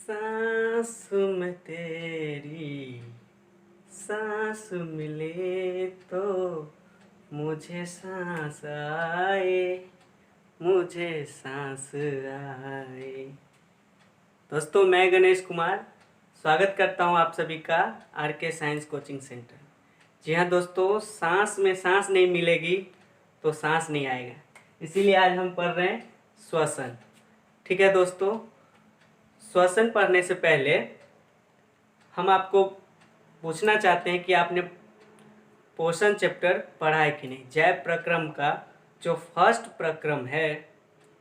सांस में तेरी सांस मिले तो मुझे सांस आए, मुझे सांस आए। दोस्तों, मैं गणेश कुमार स्वागत करता हूं आप सभी का आरके साइंस कोचिंग सेंटर। जी हाँ दोस्तों, सांस में सांस नहीं मिलेगी तो सांस नहीं आएगा, इसीलिए आज हम पढ़ रहे हैं श्वसन। ठीक है दोस्तों, श्वसन पढ़ने से पहले हम आपको पूछना चाहते हैं कि आपने पोषण चैप्टर पढ़ा है कि नहीं। जैव प्रक्रम का जो फर्स्ट प्रक्रम है,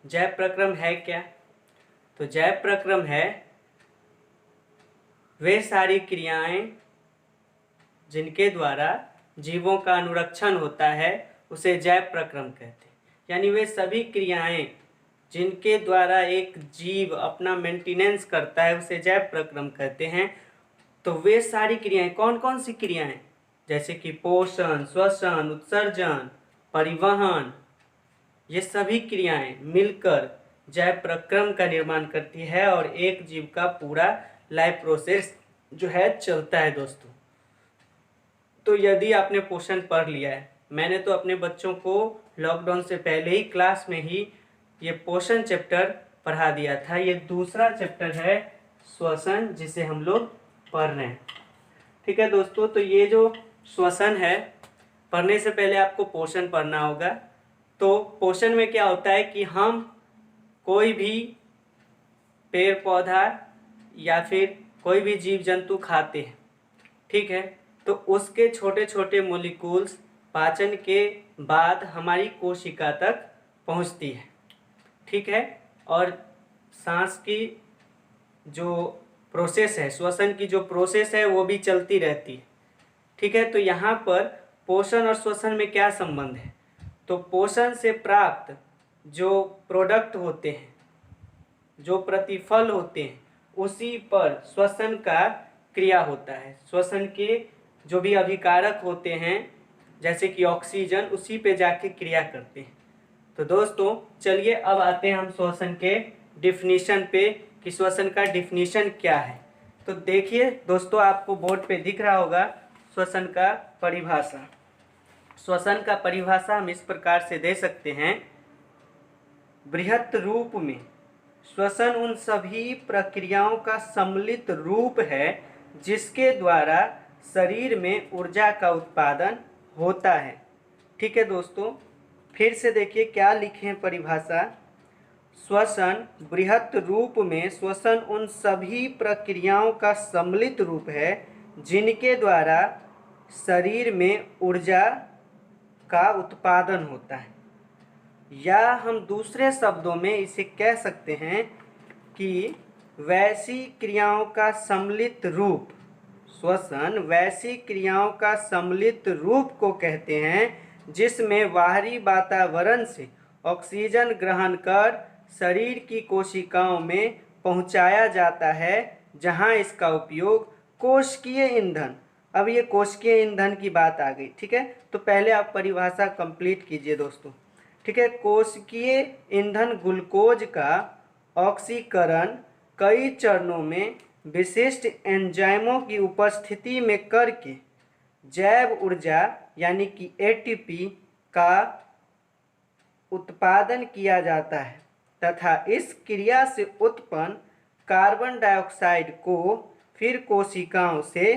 जैव प्रक्रम है क्या? तो जैव प्रक्रम है वे सारी क्रियाएं जिनके द्वारा जीवों का अनुरक्षण होता है, उसे जैव प्रक्रम कहते हैं। यानी वे सभी क्रियाएं जिनके द्वारा एक जीव अपना मेंटेनेंस करता है, उसे जैव प्रक्रम कहते हैं। तो वे सारी क्रियाएं कौन कौन सी क्रियाएं? जैसे कि पोषण, श्वसन, उत्सर्जन, परिवहन, ये सभी क्रियाएं मिलकर जैव प्रक्रम का निर्माण करती है और एक जीव का पूरा लाइफ प्रोसेस जो है चलता है दोस्तों। तो यदि आपने पोषण पढ़ लिया है, मैंने तो अपने बच्चों को लॉकडाउन से पहले ही क्लास में ही ये पोषण चैप्टर पढ़ा दिया था। ये दूसरा चैप्टर है श्वसन, जिसे हम लोग पढ़ रहे हैं। ठीक है दोस्तों, तो ये जो श्वसन है, पढ़ने से पहले आपको पोषण पढ़ना होगा। तो पोषण में क्या होता है कि हम कोई भी पेड़ पौधा या फिर कोई भी जीव जंतु खाते हैं, ठीक है, तो उसके छोटे छोटे मोलिक्यूल्स पाचन के बाद हमारी कोशिका तक पहुंचती है, ठीक है, और सांस की जो प्रोसेस है, श्वसन की जो प्रोसेस है, वो भी चलती रहती है। ठीक है, तो यहाँ पर पोषण और श्वसन में क्या संबंध है? तो पोषण से प्राप्त जो प्रोडक्ट होते हैं, जो प्रतिफल होते हैं, उसी पर श्वसन का क्रिया होता है। श्वसन के जो भी अभिकारक होते हैं, जैसे कि ऑक्सीजन, उसी पे जाके क्रिया करते हैं। तो दोस्तों चलिए अब आते हैं हम श्वसन के डिफिनीशन पे कि श्वसन का डिफिनीशन क्या है। तो देखिए दोस्तों, आपको बोर्ड पे दिख रहा होगा श्वसन का परिभाषा। श्वसन का परिभाषा हम इस प्रकार से दे सकते हैं। बृहत रूप में श्वसन उन सभी प्रक्रियाओं का सम्मिलित रूप है जिसके द्वारा शरीर में ऊर्जा का उत्पादन होता है। ठीक है दोस्तों, फिर से देखिए क्या लिखे हैं परिभाषा। श्वसन बृहत रूप में श्वसन उन सभी प्रक्रियाओं का सम्मिलित रूप है जिनके द्वारा शरीर में ऊर्जा का उत्पादन होता है। या हम दूसरे शब्दों में इसे कह सकते हैं कि वैसी क्रियाओं का सम्मिलित रूप, श्वसन वैसी क्रियाओं का सम्मिलित रूप को कहते हैं जिसमें बाहरी वातावरण से ऑक्सीजन ग्रहण कर शरीर की कोशिकाओं में पहुंचाया जाता है, जहां इसका उपयोग कोशिकीय ईंधन, अब ये कोशिकीय ईंधन की बात आ गई, ठीक है, तो पहले आप परिभाषा कंप्लीट कीजिए दोस्तों। ठीक है, कोशिकीय ईंधन ग्लूकोज का ऑक्सीकरण कई चरणों में विशिष्ट एंजाइमों की उपस्थिति में करके जैव ऊर्जा यानी कि एटीपी का उत्पादन किया जाता है तथा इस क्रिया से उत्पन्न कार्बन डाइऑक्साइड को फिर कोशिकाओं से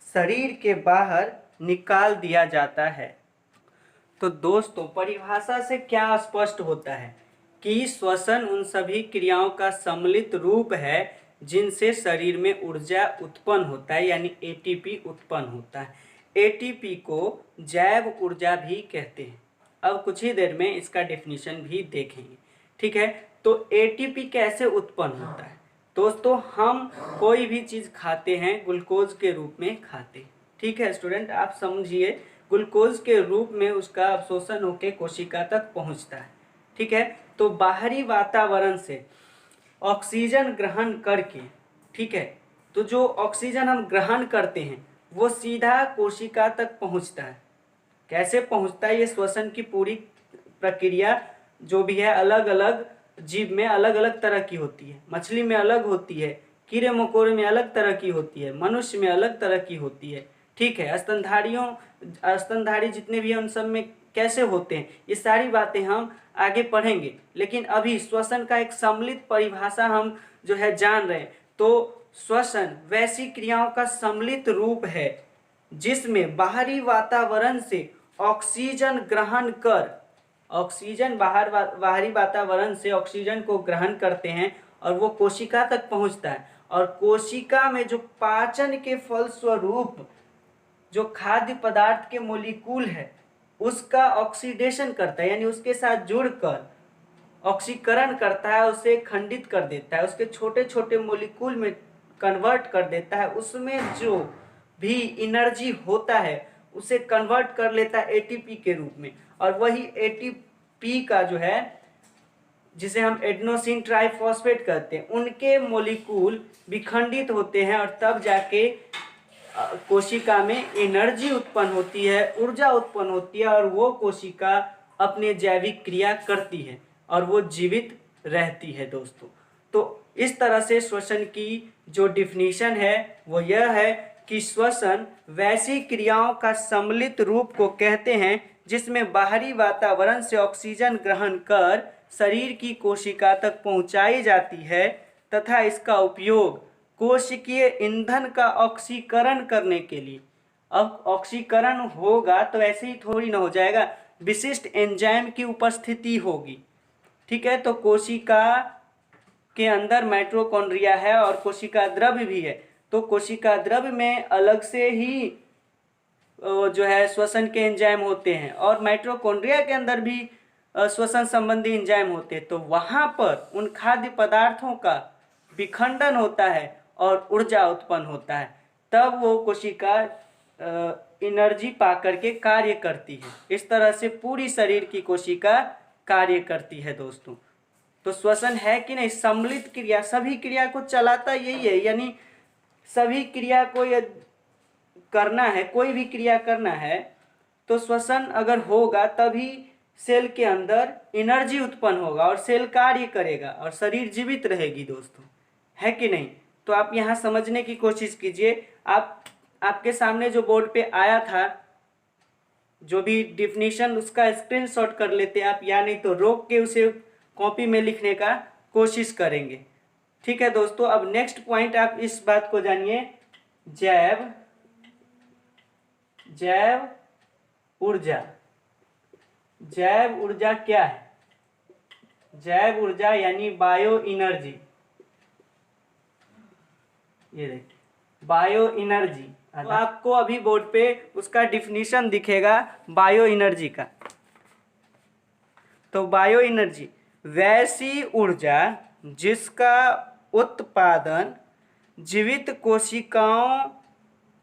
शरीर के बाहर निकाल दिया जाता है। तो दोस्तों परिभाषा से क्या स्पष्ट होता है कि श्वसन उन सभी क्रियाओं का सम्मिलित रूप है जिनसे शरीर में ऊर्जा उत्पन्न होता है, यानी एटीपी उत्पन्न होता है। एटीपी को जैव ऊर्जा भी कहते हैं। अब कुछ ही देर में इसका डेफिनेशन भी देखेंगे। ठीक है, तो एटीपी कैसे उत्पन्न होता है? दोस्तों हम कोई भी चीज़ खाते हैं ग्लूकोज के रूप में खाते हैं। ठीक है स्टूडेंट, आप समझिए, ग्लूकोज के रूप में उसका अवशोषण होकर कोशिका तक पहुंचता है। ठीक है, तो बाहरी वातावरण से ऑक्सीजन ग्रहण करके, ठीक है, तो जो ऑक्सीजन हम ग्रहण करते हैं वो सीधा कोशिका तक पहुंचता है। कैसे पहुंचता है? ये श्वसन की पूरी प्रक्रिया जो भी है अलग अलग जीव में अलग अलग तरह की होती है, मछली में अलग होती है, कीड़े मकोड़े में अलग तरह की होती है, मनुष्य में अलग तरह की होती है। ठीक है, स्तनधारी जितने भी हैं उन सब में कैसे होते हैं, ये सारी बातें हम आगे पढ़ेंगे। लेकिन अभी श्वसन का एक सम्मिलित परिभाषा हम जो है जान रहे हैं। तो श्वसन वैसी क्रियाओं का सम्मिलित रूप है जिसमें बाहरी वातावरण से ऑक्सीजन ग्रहण कर, ऑक्सीजन बाहरी वातावरण से ऑक्सीजन को ग्रहण करते हैं और वो कोशिका तक पहुंचता है, और कोशिका में जो पाचन के फलस्वरूप जो खाद्य पदार्थ के मोलिक्यूल है उसका ऑक्सीडेशन करता है, यानी उसके साथ जुड़कर ऑक्सीकरण करता है, उसे खंडित कर देता है, उसके छोटे छोटे मोलिक्यूल में कन्वर्ट कर देता है। उसमें जो भी एनर्जी होता है उसे कन्वर्ट कर लेता है एटीपी के रूप में, और वही एटीपी का जो है, जिसे हम एडेनोसिन ट्राइफॉस्फेट कहते हैं, उनके मोलिक्यूल विखंडित होते हैं और तब जाके कोशिका में एनर्जी उत्पन्न होती है, ऊर्जा उत्पन्न होती है, और वो कोशिका अपने जैविक क्रिया करती है और वो जीवित रहती है दोस्तों। तो इस तरह से श्वसन की जो डिफिनीशन है वो यह है कि श्वसन वैसी क्रियाओं का सम्मिलित रूप को कहते हैं जिसमें बाहरी वातावरण से ऑक्सीजन ग्रहण कर शरीर की कोशिका तक पहुंचाई जाती है तथा इसका उपयोग कोशिकीय ईंधन का ऑक्सीकरण करने के लिए। अब ऑक्सीकरण होगा तो ऐसे ही थोड़ी ना हो जाएगा, विशिष्ट एंजाइम की उपस्थिति होगी। ठीक है, तो कोशिका के अंदर माइटोकॉन्ड्रिया है और कोशिका द्रव्य भी है, तो कोशिका द्रव्य में अलग से ही जो है श्वसन के एंजाइम होते हैं, और माइटोकॉन्ड्रिया के अंदर भी श्वसन संबंधी एंजाइम होते हैं। तो वहाँ पर उन खाद्य पदार्थों का विखंडन होता है और ऊर्जा उत्पन्न होता है, तब वो कोशिका एनर्जी पा करके कार्य करती है। इस तरह से पूरी शरीर की कोशिका कार्य करती है दोस्तों। तो श्वसन है कि नहीं, सम्मिलित क्रिया, सभी क्रिया को चलाता यही है, यानी सभी क्रिया को करना है, कोई भी क्रिया करना है तो श्वसन अगर होगा तभी सेल के अंदर एनर्जी उत्पन्न होगा और सेल कार्य करेगा और शरीर जीवित रहेगी दोस्तों, है कि नहीं। तो आप यहाँ समझने की कोशिश कीजिए। आपके सामने जो बोर्ड पे आया था जो भी डिफिनीशन, उसका स्क्रीनशॉट कर लेते आप, या नहीं तो रोक के उसे कॉपी में लिखने का कोशिश करेंगे। ठीक है दोस्तों, अब नेक्स्ट पॉइंट आप इस बात को जानिए, जैव ऊर्जा। जैव ऊर्जा क्या है? जैव ऊर्जा यानी बायो एनर्जी। ये देखिए बायो एनर्जी, तो आपको अभी बोर्ड पे उसका डिफिनीशन दिखेगा बायो एनर्जी का। तो बायो एनर्जी वैसी ऊर्जा जिसका उत्पादन जीवित कोशिकाओं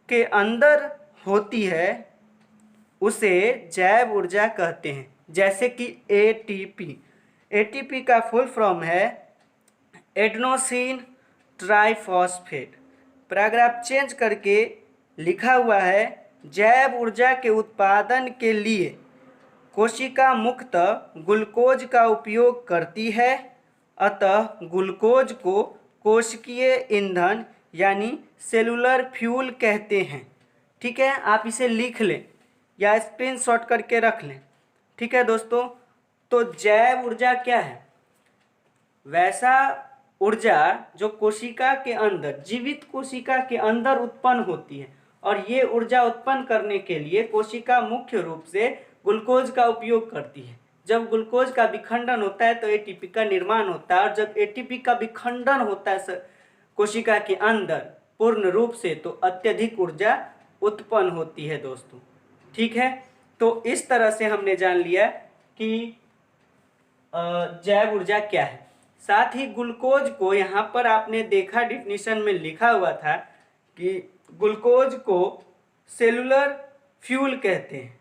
के अंदर होती है उसे जैव ऊर्जा कहते हैं। जैसे कि एटीपी का फुल फॉर्म है एडेनोसिन ट्राइफॉस्फेट, पर अगर आप चेंज करके लिखा हुआ है जैव ऊर्जा के उत्पादन के लिए कोशिका मुख्यतः ग्लूकोज का उपयोग करती है, अतः ग्लूकोज को कोशिकीय ईंधन यानी सेलुलर फ्यूल कहते हैं। ठीक है, आप इसे लिख लें या स्क्रीनशॉट करके रख लें। ठीक है दोस्तों, तो जैव ऊर्जा क्या है? वैसा ऊर्जा जो कोशिका के अंदर, जीवित कोशिका के अंदर उत्पन्न होती है, और ये ऊर्जा उत्पन्न करने के लिए कोशिका मुख्य रूप से ग्लूकोज का उपयोग करती है। जब ग्लूकोज का विखंडन होता है तो एटीपी का निर्माण होता है, और जब एटीपी का विखंडन होता है कोशिका के अंदर पूर्ण रूप से, तो अत्यधिक ऊर्जा उत्पन्न होती है दोस्तों। ठीक है, तो इस तरह से हमने जान लिया कि जैव ऊर्जा क्या है। साथ ही ग्लूकोज को, यहाँ पर आपने देखा डिफिनीशन में लिखा हुआ था कि ग्लूकोज को सेलुलर फ्यूल कहते हैं,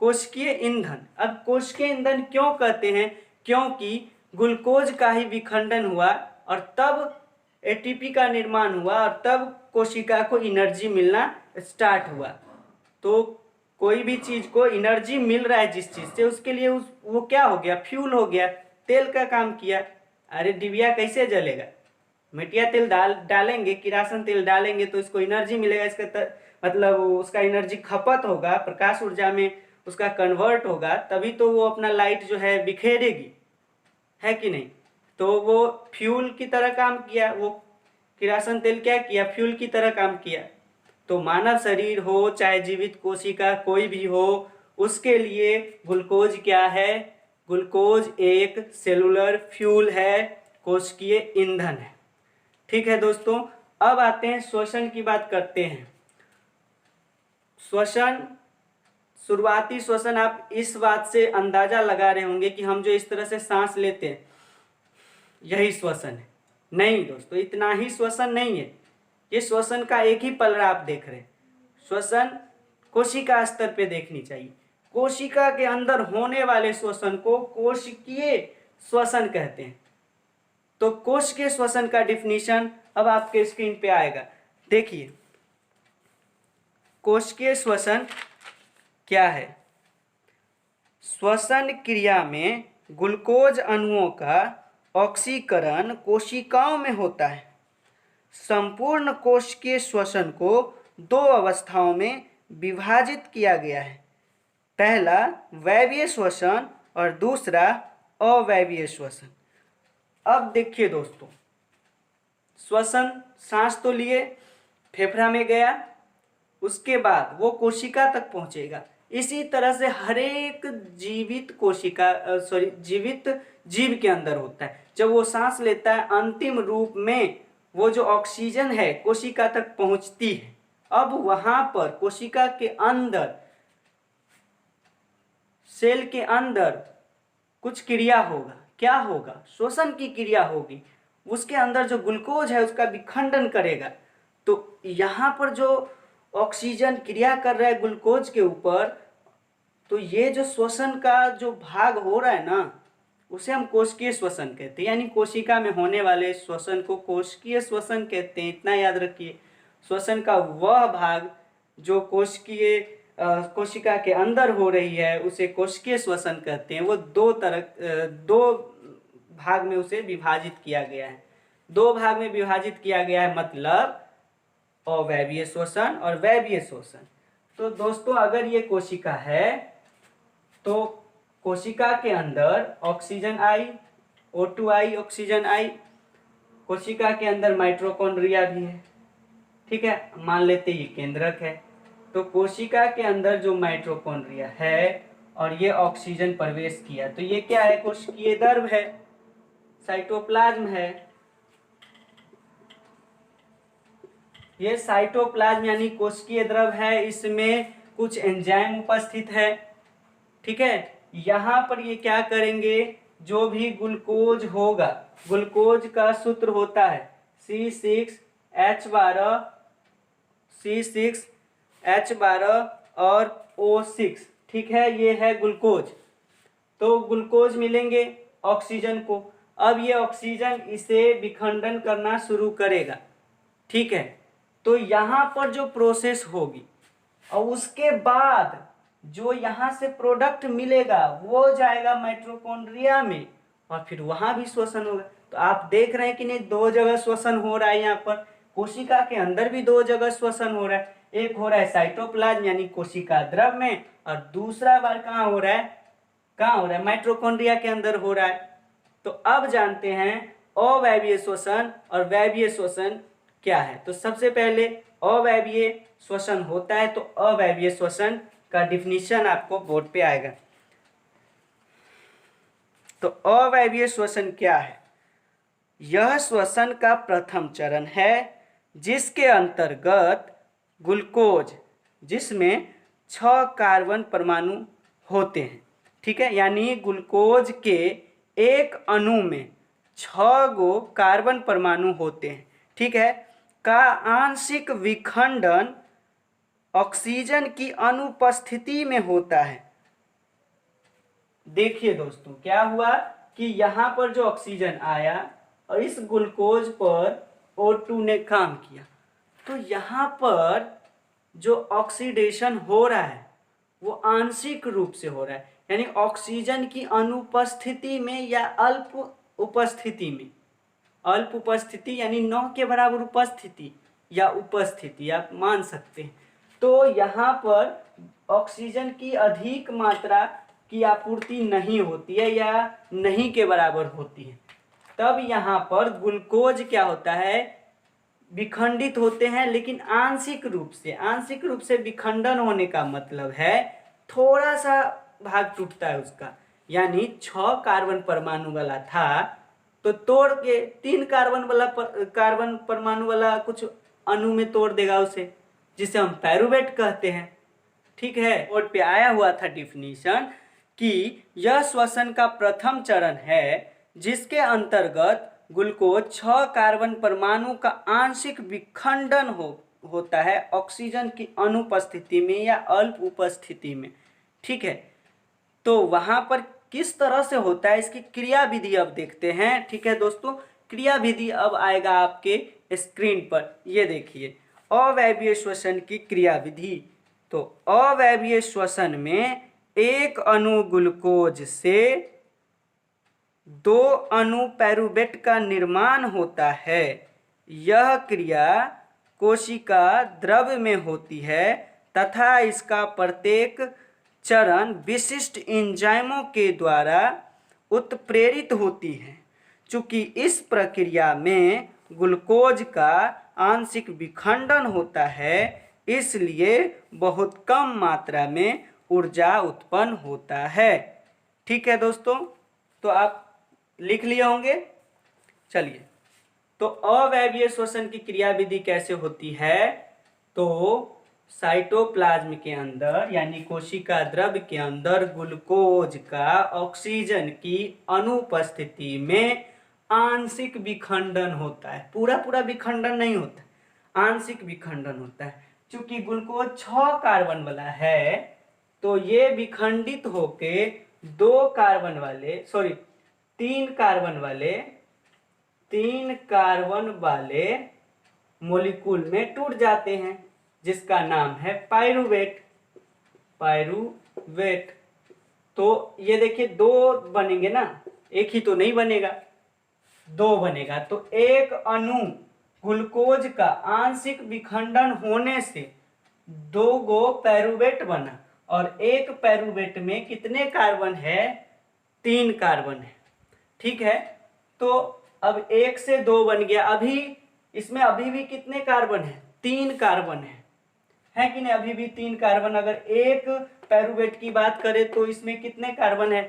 कोशिकीय ईंधन। अब कोशिकीय ईंधन क्यों कहते हैं? क्योंकि ग्लूकोज का ही विखंडन हुआ और तब एटीपी का निर्माण हुआ और तब कोशिका को एनर्जी मिलना स्टार्ट हुआ। तो कोई भी चीज़ को एनर्जी मिल रहा है जिस चीज़ से, उसके लिए वो क्या हो गया? फ्यूल हो गया, तेल का काम किया। अरे डिबिया कैसे जलेगा? मिटिया तेल डालेंगे, किरासन तेल डालेंगे तो इसको एनर्जी मिलेगा, मतलब उसका एनर्जी खपत होगा, प्रकाश ऊर्जा में उसका कन्वर्ट होगा, तभी तो वो अपना लाइट जो है बिखेरेगी, है कि नहीं? तो वो फ्यूल की तरह काम किया, वो किरासन तेल क्या किया? फ्यूल की तरह काम किया। तो मानव शरीर हो चाहे जीवित कोशिका कोई भी हो, उसके लिए ग्लूकोज क्या है? ग्लूकोज एक सेलुलर फ्यूल है, कोशिकीय ईंधन है। ठीक है दोस्तों, अब आते हैं श्वसन की बात करते हैं। श्वसन, शुरुआती श्वसन आप इस बात से अंदाजा लगा रहे होंगे कि हम जो इस तरह से सांस लेते हैं यही श्वसन है। नहीं दोस्तों, इतना ही श्वसन नहीं है, ये श्वसन का एक ही पलड़ा आप देख रहे हैं। श्वसन कोशिका स्तर पे देखनी चाहिए। कोशिका के अंदर होने वाले श्वसन को कोशिकीय श्वसन कहते हैं। तो कोशिकीय श्वसन का डिफिनीशन अब आपके स्क्रीन पे आएगा, देखिए कोशिकीय श्वसन क्या है। श्वसन क्रिया में ग्लूकोज अणुओं का ऑक्सीकरण कोशिकाओं में होता है। संपूर्ण कोशिकीय श्वसन को दो अवस्थाओं में विभाजित किया गया है, पहला वायवीय श्वसन और दूसरा अवायवीय श्वसन। अब देखिए दोस्तों, श्वसन, सांस तो लिए, फेफड़ा में गया, उसके बाद वो कोशिका तक पहुंचेगा। इसी तरह से हर एक जीवित कोशिका जीवित जीव के अंदर होता है। जब वो सांस लेता है, अंतिम रूप में वो जो ऑक्सीजन है कोशिका तक पहुंचती है। अब वहां पर कोशिका के अंदर, सेल के अंदर कुछ क्रिया होगा। क्या होगा? श्वसन की क्रिया होगी। उसके अंदर जो ग्लूकोज है उसका विखंडन करेगा। तो यहाँ पर जो ऑक्सीजन क्रिया कर रहा है ग्लूकोज के ऊपर, तो ये जो श्वसन का जो भाग हो रहा है ना, उसे हम कोशिकीय श्वसन कहते हैं। यानी कोशिका में होने वाले श्वसन को कोशिकीय श्वसन कहते हैं। इतना याद रखिए, श्वसन का वह भाग जो कोशिका के अंदर हो रही है उसे कोशिकीय श्वसन कहते हैं। वो दो भाग में उसे विभाजित किया गया है। दो भाग में विभाजित किया गया है, मतलब अवायवीय श्वसन और वायवीय श्वसन। तो दोस्तों, अगर ये कोशिका है तो कोशिका के अंदर ऑक्सीजन आई, O2 आई, ऑक्सीजन आई। कोशिका के अंदर माइटोकॉन्ड्रिया भी है, ठीक है, मान लेते ये केंद्रक है। तो कोशिका के अंदर जो माइटोकॉन्ड्रिया है और ये ऑक्सीजन प्रवेश किया, तो ये क्या है? कोशिकीय द्रव है, साइटोप्लाज्म है। ये साइटोप्लाज्म यानी कोशिकीय द्रव है, इसमें कुछ एंजाइम उपस्थित है, ठीक है। यहाँ पर ये क्या करेंगे? जो भी ग्लूकोज होगा, ग्लूकोज का सूत्र होता है C6H12 और O6, ठीक है, ये है ग्लूकोज। तो ग्लूकोज मिलेंगे ऑक्सीजन को। अब ये ऑक्सीजन इसे विखंडन करना शुरू करेगा, ठीक है। तो यहाँ पर जो प्रोसेस होगी और उसके बाद जो यहाँ से प्रोडक्ट मिलेगा वो जाएगा माइटोकॉन्ड्रिया में और फिर वहाँ भी श्वसन होगा। तो आप देख रहे हैं कि नहीं, दो जगह श्वसन हो रहा है। यहाँ पर कोशिका के अंदर भी दो जगह श्वसन हो रहा है। एक हो रहा है साइटोप्लाज्म यानी कोशिका द्रव में, और दूसरा बार कहाँ हो रहा है? माइटोकॉन्ड्रिया के अंदर हो रहा है। तो अब जानते हैं अवायवीय श्वसन और वायवीय श्वसन क्या है। तो सबसे पहले अवायवीय श्वसन होता है, तो अवायवीय श्वसन का डिफिनीशन आपको बोर्ड पे आएगा। तो अवायवीय श्वसन क्या है? यह श्वसन का प्रथम चरण है जिसके अंतर्गत ग्लूकोज, जिसमें 6 कार्बन परमाणु होते हैं, ठीक है, यानी ग्लूकोज के एक अणु में 6 गो कार्बन परमाणु होते हैं, ठीक है, का आंशिक विखंडन ऑक्सीजन की अनुपस्थिति में होता है। देखिए दोस्तों, क्या हुआ कि यहाँ पर जो ऑक्सीजन आया और इस ग्लूकोज पर O2 ने काम किया, तो यहाँ पर जो ऑक्सीडेशन हो रहा है वो आंशिक रूप से हो रहा है, यानी ऑक्सीजन की अनुपस्थिति में या अल्प उपस्थिति में, अल्प उपस्थिति यानी 9 के बराबर उपस्थिति या उपस्थिति आप मान सकते हैं, तो यहाँ पर ऑक्सीजन की अधिक मात्रा की आपूर्ति नहीं होती है या नहीं के बराबर होती है, तब यहाँ पर ग्लूकोज क्या होता है, विखंडित होते हैं, लेकिन आंशिक रूप से। आंशिक रूप से विखंडन होने का मतलब है थोड़ा सा भाग टूटता है उसका, यानी 6 कार्बन परमाणु वाला था तो तोड़ के 3 कार्बन परमाणु वाला कुछ अणु में तोड़ देगा उसे, जिसे हम पायरूवेट कहते हैं। ठीक है, बोर्ड पे आया हुआ था डिफिनीशन कि यह श्वसन का प्रथम चरण है जिसके अंतर्गत ग्लूकोज 6 कार्बन परमाणु का आंशिक विखंडन होता है ऑक्सीजन की अनुपस्थिति में या अल्प उपस्थिति में। ठीक है, तो वहां पर किस तरह से होता है इसकी क्रिया विधि अब देखते हैं। ठीक है दोस्तों, क्रिया विधि अब आएगा आपके स्क्रीन पर, ये देखिए अवायवीय श्वसन की क्रिया विधि। तो अवायवीय श्वसन में एक अणु ग्लूकोज से 2 अणु पायरूवेट का निर्माण होता है। यह क्रिया कोशिका द्रव में होती है तथा इसका प्रत्येक चरण विशिष्ट एंजाइमों के द्वारा उत्प्रेरित होती है। चूंकि इस प्रक्रिया में ग्लूकोज का आंशिक विखंडन होता है, इसलिए बहुत कम मात्रा में ऊर्जा उत्पन्न होता है। ठीक है दोस्तों, तो आप लिख लिए होंगे। चलिए, तो अवायवीय श्वसन की क्रिया विधि कैसे होती है, तो साइटोप्लाज्म के अंदर यानी कोशिका द्रव के अंदर ग्लूकोज का ऑक्सीजन की अनुपस्थिति में आंशिक विखंडन होता है। पूरा पूरा विखंडन नहीं होता, आंशिक विखंडन होता है। चूंकि ग्लूकोज 6 कार्बन वाला है तो ये विखंडित होके 3 कार्बन वाले मॉलिक्यूल में टूट जाते हैं, जिसका नाम है पायरूवेट। तो ये देखिए 2 बनेंगे ना, एक ही तो नहीं बनेगा, 2 बनेगा। तो एक अणु ग्लूकोज का आंशिक विखंडन होने से 2 गो पायरूवेट बना, और एक पायरूवेट में कितने कार्बन है, 3 कार्बन है। ठीक है, तो अब 1 से 2 बन गया। अभी इसमें अभी भी कितने कार्बन है, 3 कार्बन है कि नहीं, अभी भी 3 कार्बन। अगर एक पायरूवेट की बात करें तो इसमें कितने कार्बन है,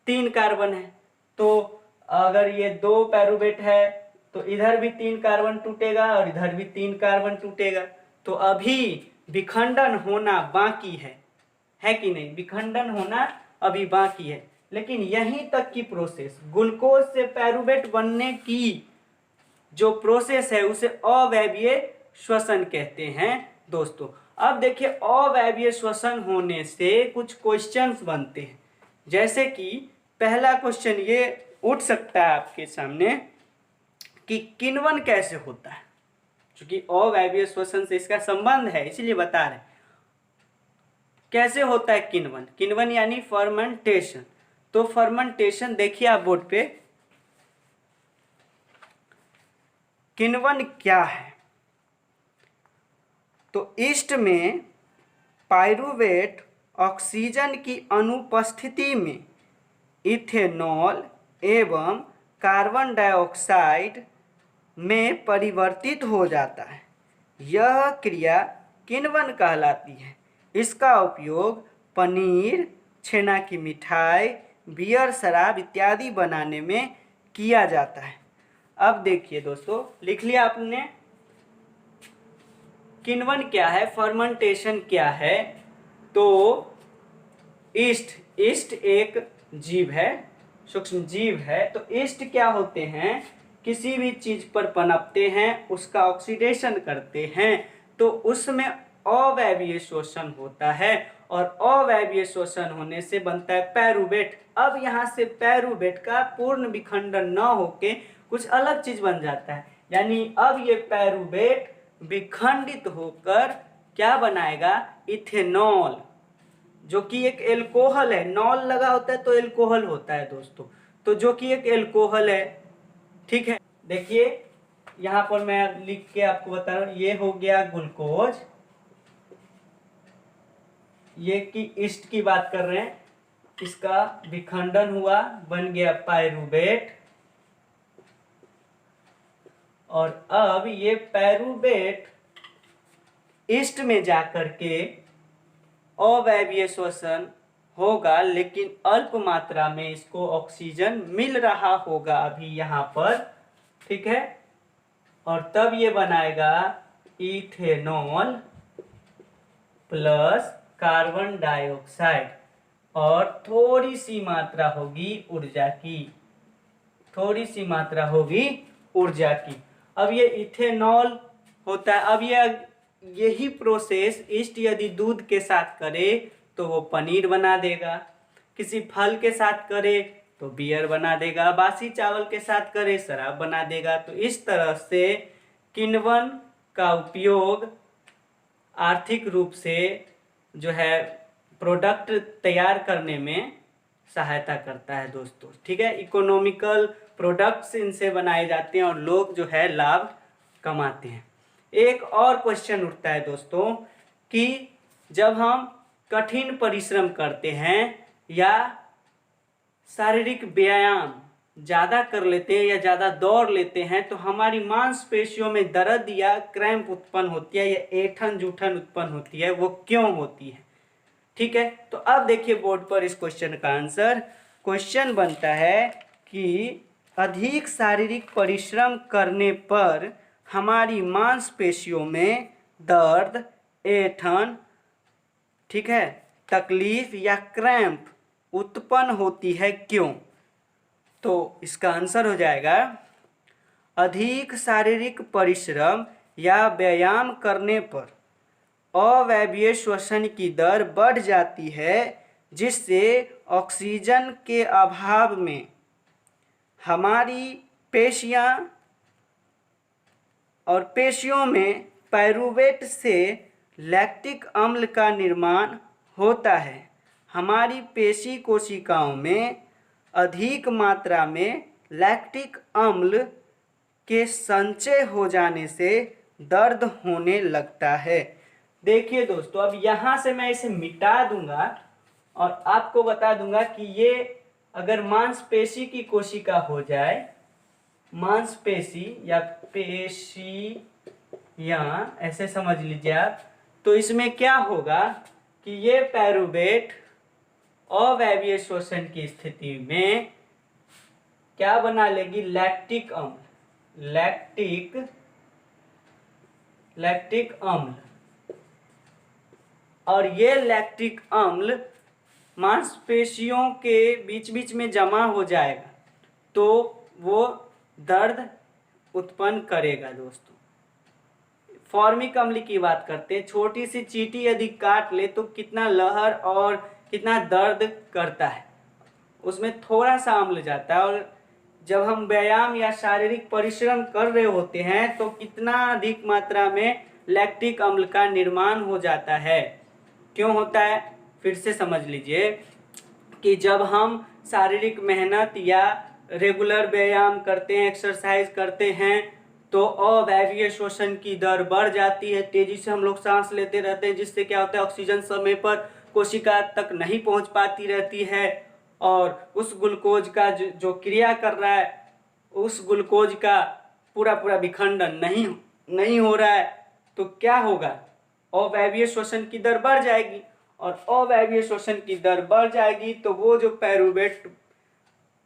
3 कार्बन है। तो अगर ये 2 पायरूवेट है तो इधर भी 3 कार्बन टूटेगा और इधर भी 3 कार्बन टूटेगा। तो अभी विखंडन होना बाकी है कि नहीं, विखंडन होना अभी बाकी है। लेकिन यहीं तक की प्रोसेस, ग्लूकोज से पायरूवेट बनने की जो प्रोसेस है उसे अवायवीय श्वसन कहते हैं दोस्तों। अब देखिए, अवायवीय श्वसन होने से कुछ क्वेश्चंस बनते हैं, जैसे कि पहला क्वेश्चन ये उठ सकता है आपके सामने कि किण्वन कैसे होता है। क्योंकि अवायवीय श्वसन से इसका संबंध है, इसलिए बता रहे हैं कैसे होता है किण्वन। किण्वन यानी फर्मेंटेशन। तो फर्मेंटेशन देखिए आप बोर्ड पे, किण्वन क्या है। तो ईस्ट में पायरूवेट ऑक्सीजन की अनुपस्थिति में इथेनॉल एवं कार्बन डाइऑक्साइड में परिवर्तित हो जाता है। यह क्रिया किण्वन कहलाती है। इसका उपयोग पनीर, छेना की मिठाई, बियर, शराब इत्यादि बनाने में किया जाता है। अब देखिए दोस्तों, लिख लिया आपने किण्वन क्या है, फर्मेंटेशन क्या है। तो ईस्ट एक जीव है, सूक्ष्म जीव है। तो ईस्ट क्या होते हैं, किसी भी चीज पर पनपते हैं, उसका ऑक्सीडेशन करते हैं, तो उसमें अवायवीय श्वसन होता है, और अवायवीय श्वसन होने से बनता है पायरूवेट। अब यहाँ से पायरूवेट का पूर्ण विखंडन न होके कुछ अलग चीज बन जाता है, यानी अब ये पायरूवेट विखंडित होकर क्या बनाएगा, इथेनॉल, जो कि एक एल्कोहल है। नॉल लगा होता है तो एल्कोहल होता है दोस्तों, तो जो कि एक एल्कोहल है। ठीक है, देखिए यहाँ पर मैं लिख के आपको बता रहा हूँ, ये हो गया ग्लूकोज, ये की ईस्ट की बात कर रहे हैं, इसका विखंडन हुआ, बन गया पायरूवेट, और अब ये पायरूवेट ईस्ट में जाकर के अवायवीय श्वसन होगा, लेकिन अल्प मात्रा में इसको ऑक्सीजन मिल रहा होगा अभी यहाँ पर, ठीक है। और तब ये बनाएगा इथेनॉल प्लस कार्बन डाइऑक्साइड, और थोड़ी सी मात्रा होगी ऊर्जा की, थोड़ी सी मात्रा होगी ऊर्जा की। अब ये इथेनॉल होता है। अब यही प्रोसेस ईस्ट यदि दूध के साथ करे तो वो पनीर बना देगा, किसी फल के साथ करे तो बियर बना देगा, बासी चावल के साथ करे शराब बना देगा। तो इस तरह से किण्वन का उपयोग आर्थिक रूप से जो है प्रोडक्ट तैयार करने में सहायता करता है दोस्तों, ठीक है। इकोनॉमिकल प्रोडक्ट्स इनसे बनाए जाते हैं और लोग जो है लाभ कमाते हैं। एक और क्वेश्चन उठता है दोस्तों कि जब हम कठिन परिश्रम करते हैं या शारीरिक व्यायाम ज़्यादा कर लेते हैं या ज़्यादा दौड़ लेते हैं तो हमारी मांसपेशियों में दर्द या क्रैम्प उत्पन्न होती है या ऐंठन जूठन उत्पन्न होती है, वो क्यों होती है, ठीक है। तो अब देखिए बोर्ड पर इस क्वेश्चन का आंसर। क्वेश्चन बनता है कि अधिक शारीरिक परिश्रम करने पर हमारी मांसपेशियों में दर्द, ऐंठन, ठीक है, तकलीफ या क्रैम्प उत्पन्न होती है, क्यों? तो इसका आंसर हो जाएगा अधिक शारीरिक परिश्रम या व्यायाम करने पर अवायवीय श्वसन की दर बढ़ जाती है, जिससे ऑक्सीजन के अभाव में हमारी पेशियां और पेशियों में पायरूवेट से लैक्टिक अम्ल का निर्माण होता है। हमारी पेशी कोशिकाओं में अधिक मात्रा में लैक्टिक अम्ल के संचय हो जाने से दर्द होने लगता है। देखिए दोस्तों, अब यहाँ से मैं इसे मिटा दूंगा और आपको बता दूंगा कि ये अगर मांसपेशी की कोशिका हो जाए, मांसपेशी या पेशी या ऐसे समझ लीजिए आप, तो इसमें क्या होगा कि ये पायरूवेट अवायवीय श्वसन की स्थिति में क्या बना लेगी, लैक्टिक अम्ल, लैक्टिक अम्ल, और ये लैक्टिक अम्ल मांसपेशियों के बीच बीच में जमा हो जाएगा तो वो दर्द उत्पन्न करेगा। दोस्तों फॉर्मिक अम्ल की बात करते हैं, छोटी सी चींटी यदि काट ले तो कितना लहर और कितना दर्द करता है, उसमें थोड़ा सा अम्ल जाता है, और जब हम व्यायाम या शारीरिक परिश्रम कर रहे होते हैं तो कितना अधिक मात्रा में लैक्टिक अम्ल का निर्माण हो जाता है। क्यों होता है, फिर से समझ लीजिए कि जब हम शारीरिक मेहनत या रेगुलर व्यायाम करते हैं, एक्सरसाइज करते हैं, तो अवायवीय श्वसन की दर बढ़ जाती है, तेजी से हम लोग सांस लेते रहते हैं, जिससे क्या होता है ऑक्सीजन समय पर कोशिका तक नहीं पहुंच पाती रहती है, और उस ग्लूकोज का जो क्रिया कर रहा है, उस ग्लूकोज का पूरा विखंडन नहीं हो रहा है, तो क्या होगा, अवायवीय श्वसन की दर बढ़ जाएगी, और अवायवीय श्वसन की दर बढ़ जाएगी तो वो जो पायरूवेट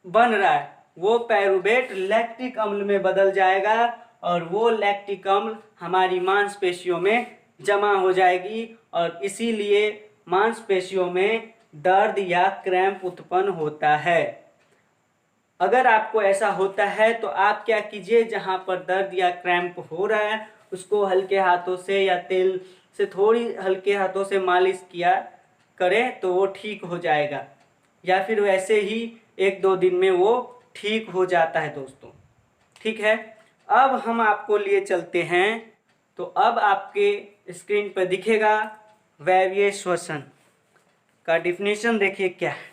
बन रहा है वो पायरूवेट लैक्टिक अम्ल में बदल जाएगा, और वो लैक्टिक अम्ल हमारी मांसपेशियों में जमा हो जाएगी, और इसीलिए मांसपेशियों में दर्द या क्रैम्प उत्पन्न होता है। अगर आपको ऐसा होता है तो आप क्या कीजिए, जहां पर दर्द या क्रैम्प हो रहा है उसको हल्के हाथों से या तेल से थोड़ी हल्के हाथों से मालिश किया करें तो वो ठीक हो जाएगा, या फिर वैसे ही 1-2 दिन में वो ठीक हो जाता है दोस्तों, ठीक है। अब हम आपको लिए चलते हैं, तो अब आपके स्क्रीन पर दिखेगा वायवीय श्वसन का डिफिनेशन, देखिए क्या है।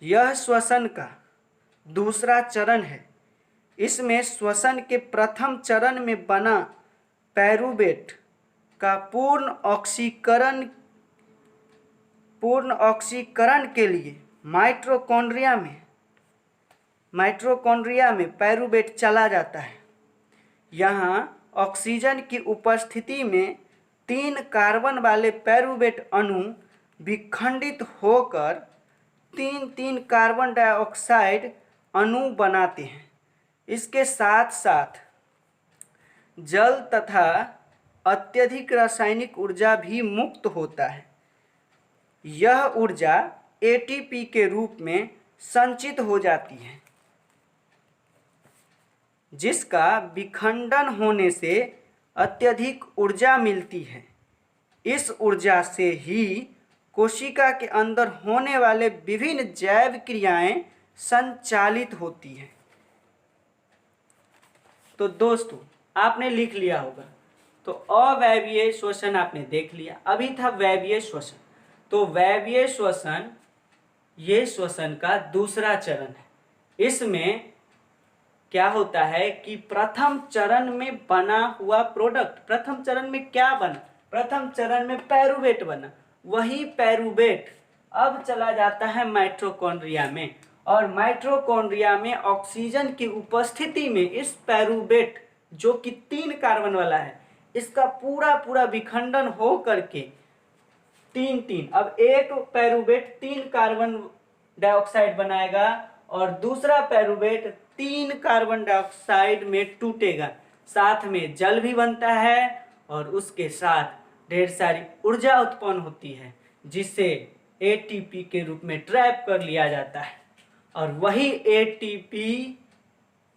यह श्वसन का दूसरा चरण है इसमें श्वसन के प्रथम चरण में बना पैरुवेट का पूर्ण ऑक्सीकरण के लिए माइटोकॉन्ड्रिया में पैरुवेट चला जाता है। यहाँ ऑक्सीजन की उपस्थिति में 3 कार्बन वाले पैरुवेट अणु विखंडित होकर 3 कार्बन डाइऑक्साइड अणु बनाते हैं। इसके साथ साथ जल तथा अत्यधिक रासायनिक ऊर्जा भी मुक्त होता है। यह ऊर्जा एटीपी के रूप में संचित हो जाती है, जिसका विखंडन होने से अत्यधिक ऊर्जा मिलती है। इस ऊर्जा से ही कोशिका के अंदर होने वाले विभिन्न जैव क्रियाएं संचालित होती हैं। तो दोस्तों, आपने लिख लिया होगा। तो अवायवीय श्वसन आपने देख लिया। अभी था वायवीय श्वसन। तो वायवीय श्वसन ये श्वसन का दूसरा चरण है। इसमें क्या होता है कि प्रथम चरण में बना हुआ प्रोडक्ट, प्रथम चरण में क्या बना? प्रथम चरण में पैरुवेट बना। वही पैरुवेट अब चला जाता है माइटोकॉन्ड्रिया में, और माइटोकॉन्ड्रिया में ऑक्सीजन की उपस्थिति में इस पैरुवेट जो कि 3 कार्बन वाला है, इसका पूरा विखंडन हो करके 3 अब एक पैरुवेट 3 कार्बन डाइऑक्साइड बनाएगा और दूसरा पैरुवेट 3 कार्बन डाइऑक्साइड में टूटेगा। साथ में जल भी बनता है और उसके साथ ढेर सारी ऊर्जा उत्पन्न होती है, जिसे एटीपी के रूप में ट्रैप कर लिया जाता है। और वही एटीपी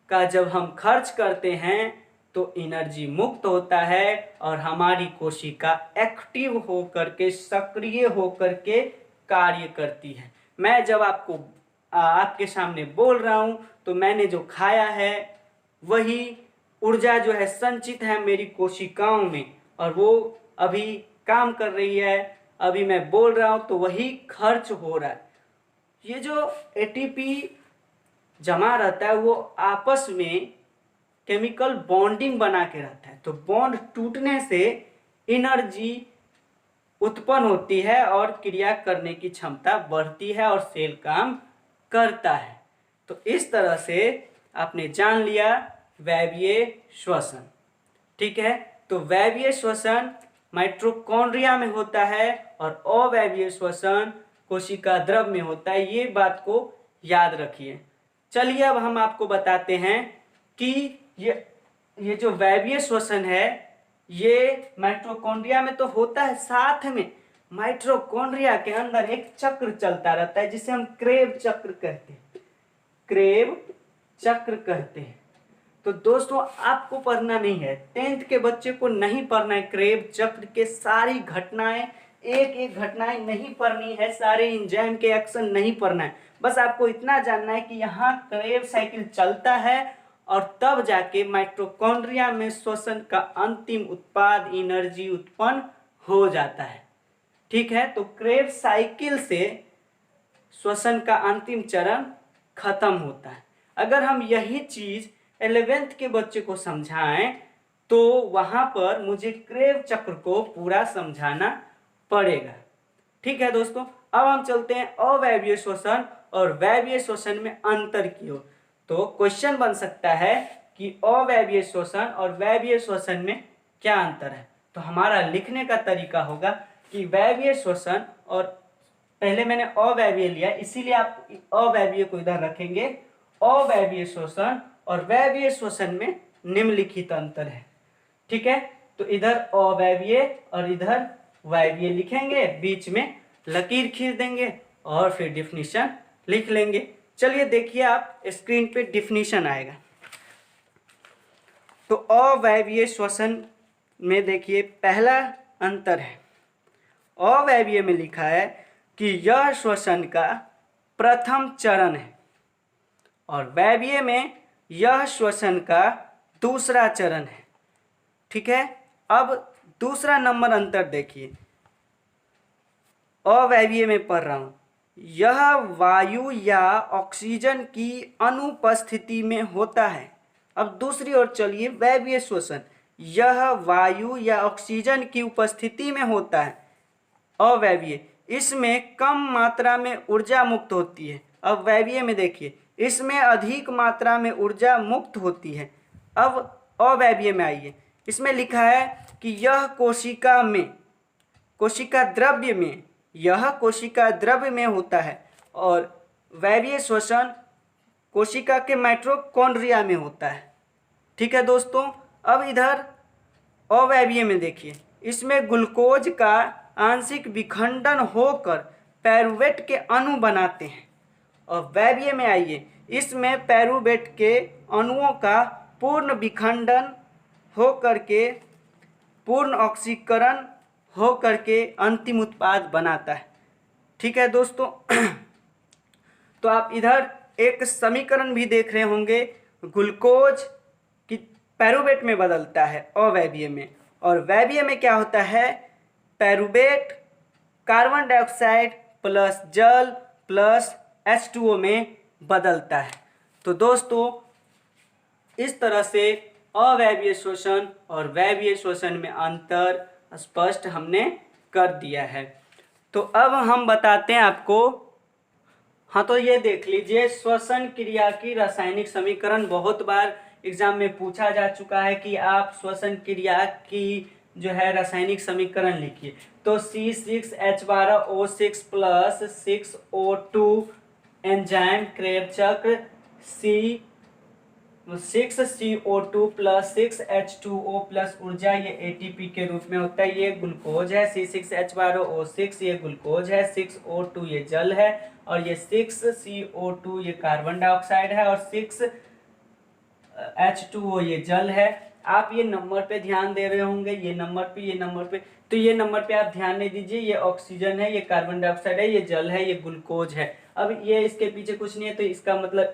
का जब हम खर्च करते हैं तो एनर्जी मुक्त होता है और हमारी कोशिका एक्टिव होकर के, सक्रिय होकर के कार्य करती है। मैं जब आपके सामने बोल रहा हूँ तो मैंने जो खाया है वही ऊर्जा जो है संचित है मेरी कोशिकाओं में, और वो अभी काम कर रही है। अभी मैं बोल रहा हूँ तो वही खर्च हो रहा है। ये जो एटीपी जमा रहता है वो आपस में केमिकल बॉन्डिंग बना के रहता है। तो बॉन्ड टूटने से एनर्जी उत्पन्न होती है और क्रिया करने की क्षमता बढ़ती है और सेल काम करता है। तो इस तरह से आपने जान लिया वायवीय श्वसन। ठीक है, तो वायवीय श्वसन माइटोकॉन्ड्रिया में होता है और अवायवीय श्वसन कोशिका द्रव में होता है। ये बात को याद रखिए। चलिए अब हम आपको बताते हैं कि ये जो वायवीय श्वसन है ये माइटोकॉन्ड्रिया में तो होता है, साथ में माइटोकॉन्ड्रिया के अंदर एक चक्र चलता रहता है जिसे हम क्रेब चक्र कहते हैं। क्रेब चक्र कहते हैं। तो दोस्तों, आपको पढ़ना नहीं है, 10th के बच्चे को नहीं पढ़ना है क्रेब चक्र के सारी घटनाएं, एक घटनाएं नहीं पढ़नी है, सारे एंजाइम के एक्शन नहीं पढ़ना है। बस आपको इतना जानना है कि यहाँ क्रेब साइकिल चलता है और तब जाके माइटोकॉन्ड्रिया में श्वसन का अंतिम उत्पाद एनर्जी उत्पन्न हो जाता है। ठीक है, तो क्रेब साइकिल से श्वसन का अंतिम चरण खत्म होता है। अगर हम यही चीज 11th के बच्चे को समझाएं तो वहां पर मुझे क्रेब चक्र को पूरा समझाना पड़ेगा। ठीक है दोस्तों, अब हम चलते हैं अवायवीय श्वसन और वायवीय श्वसन में अंतर की ओर। तो क्वेश्चन बन सकता है कि अवायवीय श्वसन और वायवीय श्वसन में क्या अंतर है। तो हमारा लिखने का तरीका होगा कि वायवीय श्वसन, और पहले मैंने अवायवीय लिया इसीलिए आप अवायवीय को इधर रखेंगे। अवायवीय श्वसन और वायवीय श्वसन में निम्नलिखित अंतर है। ठीक है, तो इधर अवायवीय और इधर वायवीय लिखेंगे, बीच में लकीर खींच देंगे और फिर डिफिनीशन लिख लेंगे। चलिए देखिए, आप स्क्रीन पे डिफिनीशन आएगा। तो अवायवीय श्वसन में देखिए पहला अंतर है, अवायवीय में लिखा है कि यह श्वसन का प्रथम चरण है और वायवीय में यह श्वसन का दूसरा चरण है। ठीक है, अब दूसरा नंबर अंतर देखिए, अवायवीय में पढ़ रहा हूं, यह वायु या ऑक्सीजन की अनुपस्थिति में होता है अब दूसरी ओर चलिए, वायवीय श्वसन, यह वायु या ऑक्सीजन की उपस्थिति में होता है, अवायवीय। इसमें कम मात्रा में ऊर्जा मुक्त होती है। अब वायवीय में देखिए, इसमें अधिक मात्रा में ऊर्जा मुक्त होती है। अब अवायवीय में आइए, इसमें लिखा है कि यह कोशिका में, कोशिका द्रव्य में, यह कोशिका द्रव्य में होता है, और वायवीय श्वसन कोशिका के माइटोकॉन्ड्रिया में होता है। ठीक है दोस्तों, अब इधर अवायवीय में देखिए, इसमें ग्लूकोज का आंशिक विखंडन होकर पायरुवेट के अणु बनाते हैं। और वायवीय में आइए, इसमें पायरुवेट के अणुओं का पूर्ण विखंडन हो करके, पूर्ण ऑक्सीकरण हो करके अंतिम उत्पाद बनाता है। ठीक है दोस्तों, तो आप इधर एक समीकरण भी देख रहे होंगे, ग्लूकोज की पायरुवेट में बदलता है अवायवीय में, और वायवीय में क्या होता है, पायरुवेट कार्बन डाइऑक्साइड प्लस जल प्लस H2O में बदलता है। तो दोस्तों, इस तरह से अवायवीय श्वसन और वायवीय श्वसन में अंतर स्पष्ट हमने कर दिया है। तो अब हम बताते हैं आपको, हाँ तो ये देख लीजिए, श्वसन क्रिया की रासायनिक समीकरण बहुत बार एग्जाम में पूछा जा चुका है कि आप श्वसन क्रिया की जो है रासायनिक समीकरण लिखिए। तो C6H12O6 plus 6O2 enzyme crab चक्र, C6CO2 प्लस 6H2O प्लस ऊर्जा, ये ATP के रूप में होता है। ये ग्लूकोज है, C6H12O6 ये ग्लूकोज है, 6O2 ये जल है, और ये 6CO2 ये कार्बन डाइऑक्साइड है, और 6H2O ये जल है। आप ये नंबर पे ध्यान दे रहे होंगे, ये नंबर पे, ये नंबर पे, तो ये नंबर पे आप ध्यान नहीं दीजिए, ये ऑक्सीजन है, ये कार्बन डाइऑक्साइड है, ये जल है, ये ग्लूकोज है। अब ये इसके पीछे कुछ नहीं है, तो इसका मतलब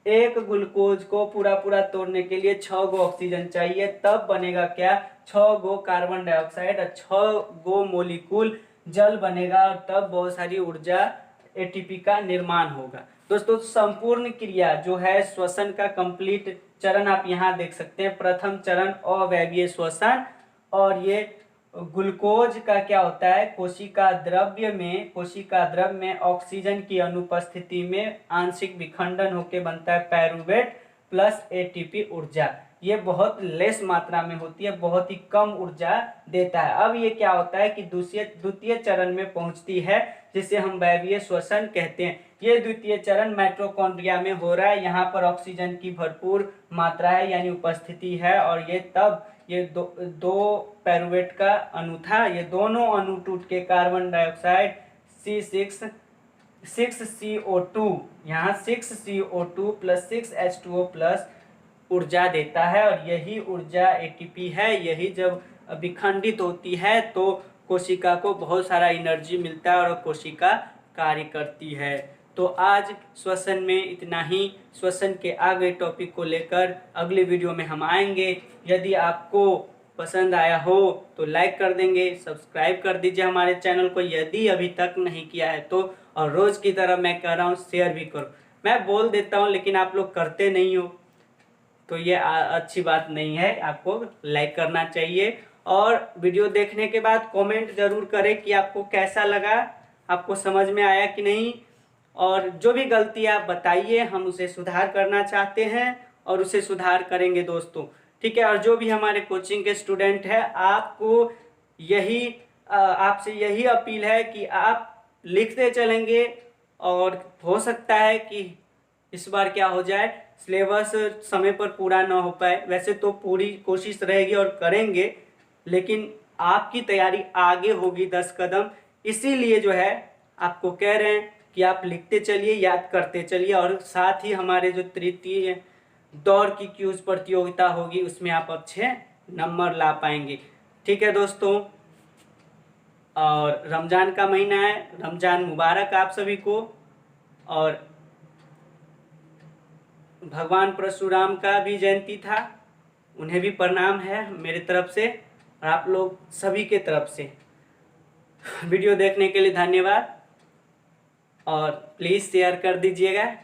एक ग्लूकोज को पूरा तोड़ने के लिए 6 गो ऑक्सीजन चाहिए, तब बनेगा क्या, 6 गो कार्बन डाइऑक्साइड और 6 गो मोलिक्यूल जल बनेगा, और तब बहुत सारी ऊर्जा ATP का निर्माण होगा। दोस्तों, संपूर्ण क्रिया जो है श्वसन का कंप्लीट चरण आप यहाँ देख सकते हैं। प्रथम चरण अवायवीय श्वसन, और ये ग्लूकोज का क्या होता है, कोशिका द्रव्य में ऑक्सीजन की अनुपस्थिति में आंशिक विखंडन होकर बनता है पायरुवेट प्लस ATP ऊर्जा। ये बहुत लेस मात्रा में होती है, बहुत ही कम ऊर्जा देता है। अब ये क्या होता है कि द्वितीय चरण में पहुंचती है, जिसे हम वायवीय श्वसन कहते हैं। ये द्वितीय चरण माइटोकॉन्ड्रिया में हो रहा है, यहाँ पर ऑक्सीजन की भरपूर मात्रा है यानी उपस्थिति है, और ये तब ये दो पायरुवेट का अणु था, ये दोनों अणु टूट के कार्बन डाइऑक्साइड C6CO2, यहाँ 6CO2 प्लस 6H2O प्लस ऊर्जा देता है, और यही ऊर्जा ATP है। यही जब विखंडित होती है तो कोशिका को बहुत सारा एनर्जी मिलता है और कोशिका कार्य करती है। तो आज श्वसन में इतना ही। श्वसन के आगे टॉपिक को लेकर अगले वीडियो में हम आएंगे। यदि आपको पसंद आया हो तो लाइक कर देंगे, सब्सक्राइब कर दीजिए हमारे चैनल को यदि अभी तक नहीं किया है तो, और रोज़ की तरह मैं कह रहा हूँ शेयर भी करो। मैं बोल देता हूँ लेकिन आप लोग करते नहीं हो, तो ये अच्छी बात नहीं है। आपको लाइक करना चाहिए, और वीडियो देखने के बाद कमेंट ज़रूर करें कि आपको कैसा लगा, आपको समझ में आया कि नहीं, और जो भी गलती आप बताइए, हम उसे सुधार करना चाहते हैं और उसे सुधार करेंगे दोस्तों। ठीक है, और जो भी हमारे कोचिंग के स्टूडेंट हैं, आपको आपसे यही अपील है कि आप लिखते चलेंगे, और हो सकता है कि इस बार क्या हो जाए, सिलेबस समय पर पूरा ना हो पाए। वैसे तो पूरी कोशिश रहेगी और करेंगे, लेकिन आपकी तैयारी आगे होगी 10 कदम। इसीलिए जो है आपको कह रहे हैं कि आप लिखते चलिए, याद करते चलिए, और साथ ही हमारे जो तृतीय दौर की क्यूज प्रतियोगिता होगी उसमें आप अच्छे नंबर ला पाएंगे। ठीक है दोस्तों, और रमज़ान का महीना है, रमज़ान मुबारक आप सभी को, और भगवान परशुराम का भी जयंती था, उन्हें भी प्रणाम है मेरे तरफ से और आप लोग सभी के तरफ से। वीडियो देखने के लिए धन्यवाद, और प्लीज़ शेयर कर दीजिएगा।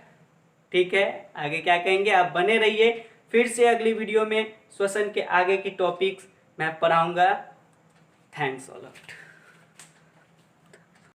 ठीक है, आगे क्या कहेंगे, आप बने रहिए। फिर से अगली वीडियो में श्वसन के आगे की टॉपिक्स मैं पढ़ाऊँगा। Thanks all of.